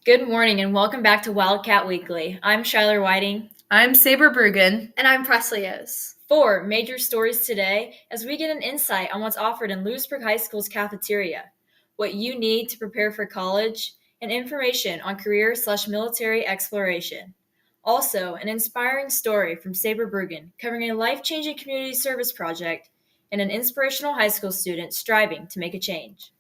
Good morning and welcome back to Wildcat Weekly. I'm Shylar Whiting. I'm Saber Bergen. And I'm Presley O's. 4 major stories today as we get an insight on what's offered in Louisburg High School's cafeteria, what you need to prepare for college, and information on career/military exploration. Also, an inspiring story from Saber Bergen covering a life-changing community service project and an inspirational high school student striving to make a change.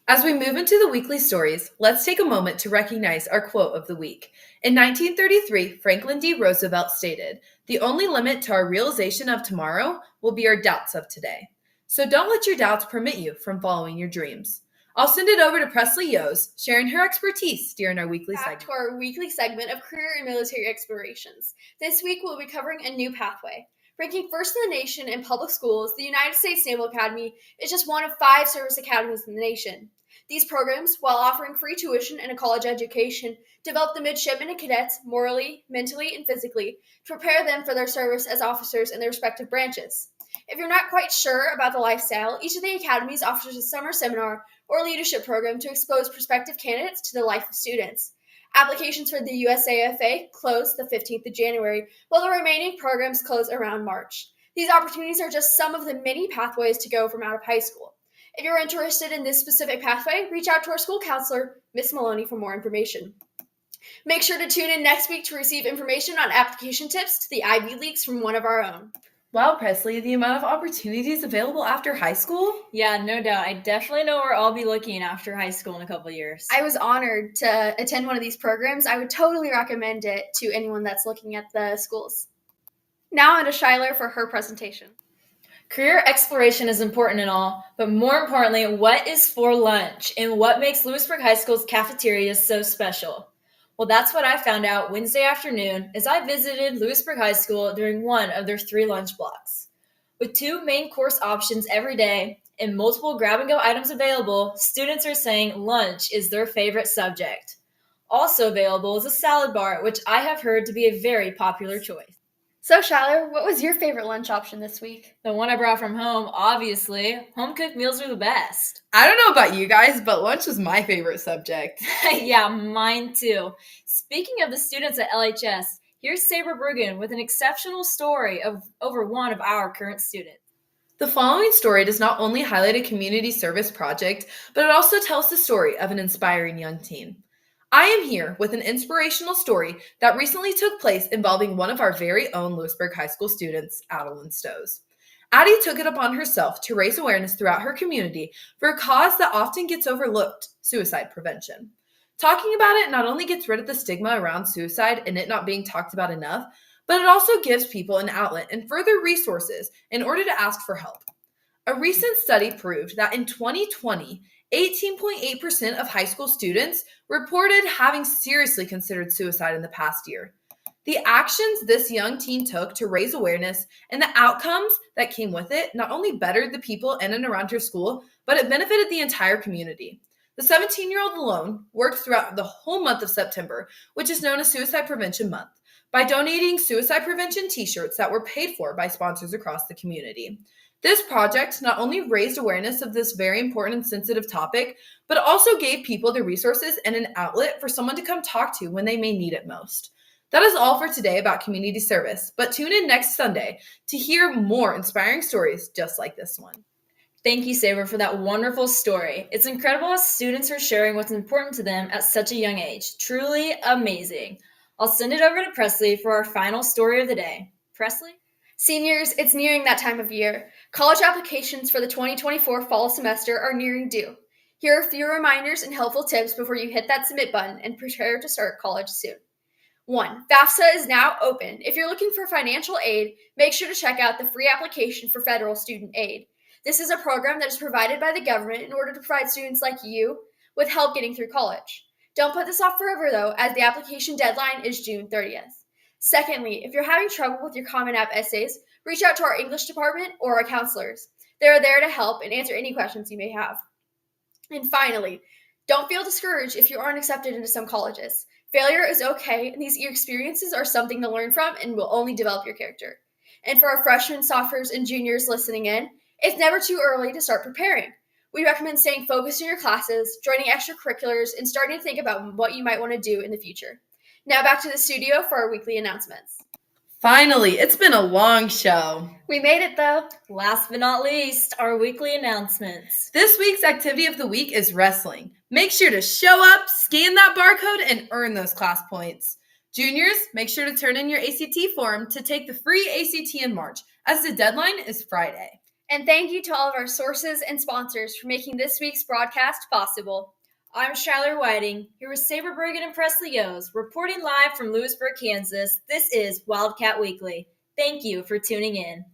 As we move into the weekly stories, let's take a moment to recognize our quote of the week. In 1933, Franklin D. Roosevelt stated, "The only limit to our realization of tomorrow will be our doubts of today." So don't let your doubts permit you from following your dreams. I'll send it over to Presley Yos, sharing her expertise during our weekly Back segment. to our weekly segment of career and military explorations. This week we'll be covering a new pathway. Ranking first in the nation in public schools, the United States Naval Academy is just one of 5 service academies in the nation. These programs, while offering free tuition and a college education, develop the midshipmen and cadets morally, mentally, and physically to prepare them for their service as officers in their respective branches. If you're not quite sure about the lifestyle, each of the academies offers a summer seminar or leadership program to expose prospective candidates to the life of students. Applications for the USAFA close the 15th of January, while the remaining programs close around March. These opportunities are just some of the many pathways to go from out of high school. If you're interested in this specific pathway, reach out to our school counselor, Miss Maloney, for more information. Make sure to tune in next week to receive information on application tips to the Ivy Leagues from one of our own. Wow, Presley, the amount of opportunities available after high school? Yeah, no doubt. I definitely know where I'll be looking after high school in a couple of years. I was honored to attend one of these programs. I would totally recommend it to anyone that's looking at the schools. Now on to Shylar for her presentation. Career exploration is important and all, but more importantly, what is for lunch and what makes Louisburg High School's cafeteria so special? Well, that's what I found out Wednesday afternoon as I visited Louisburg High School during one of their 3 lunch blocks. With 2 main course options every day and multiple grab-and-go items available, students are saying lunch is their favorite subject. Also available is a salad bar, which I have heard to be a very popular choice. So, Shylar, what was your favorite lunch option this week? The one I brought from home, obviously. Home-cooked meals are the best. I don't know about you guys, but lunch was my favorite subject. Yeah, mine too. Speaking of the students at LHS, here's Saber Bergen with an exceptional story of over one of our current students. The following story does not only highlight a community service project, but it also tells the story of an inspiring young teen. I am here with an inspirational story that recently took place involving one of our very own Louisburg High School students, Adeline Stows. Addie took it upon herself to raise awareness throughout her community for a cause that often gets overlooked, suicide prevention. Talking about it not only gets rid of the stigma around suicide and it not being talked about enough, but it also gives people an outlet and further resources in order to ask for help. A recent study proved that in 2020, 18.8% of high school students reported having seriously considered suicide in the past year. The actions this young teen took to raise awareness and the outcomes that came with it not only bettered the people in and around her school, but it benefited the entire community. The 17-year-old alone worked throughout the whole month of September, which is known as Suicide Prevention Month, by donating suicide prevention t-shirts that were paid for by sponsors across the community. This project not only raised awareness of this very important and sensitive topic, but also gave people the resources and an outlet for someone to come talk to when they may need it most. That is all for today about community service, but tune in next Sunday to hear more inspiring stories just like this one. Thank you, Saber, for that wonderful story. It's incredible how students are sharing what's important to them at such a young age. Truly amazing. I'll send it over to Presley for our final story of the day. Presley? Seniors, it's nearing that time of year. College applications for the 2024 fall semester are nearing due. Here are a few reminders and helpful tips before you hit that submit button and prepare to start college soon. 1. FAFSA is now open. If you're looking for financial aid, make sure to check out the free application for federal student aid. This is a program that is provided by the government in order to provide students like you with help getting through college. Don't put this off forever, though, as the application deadline is June 30th. Secondly, if you're having trouble with your Common App essays, reach out to our English department or our counselors. They're there to help and answer any questions you may have. And finally, don't feel discouraged if you aren't accepted into some colleges. Failure is okay, and these experiences are something to learn from and will only develop your character. And for our freshmen, sophomores, and juniors listening in, it's never too early to start preparing. We recommend staying focused in your classes, joining extracurriculars, and starting to think about what you might want to do in the future. Now back to the studio for our weekly announcements. Finally, it's been a long show. We made it though. Last but not least, our weekly announcements. This week's activity of the week is wrestling. Make sure to show up, scan that barcode, and earn those class points. Juniors, make sure to turn in your ACT form to take the free ACT in March, as the deadline is Friday. And thank you to all of our sources and sponsors for making this week's broadcast possible. I'm Shyler Whiting, here with Saber Bergen and Presley Yos, reporting live from Louisburg, Kansas. This is Wildcat Weekly. Thank you for tuning in.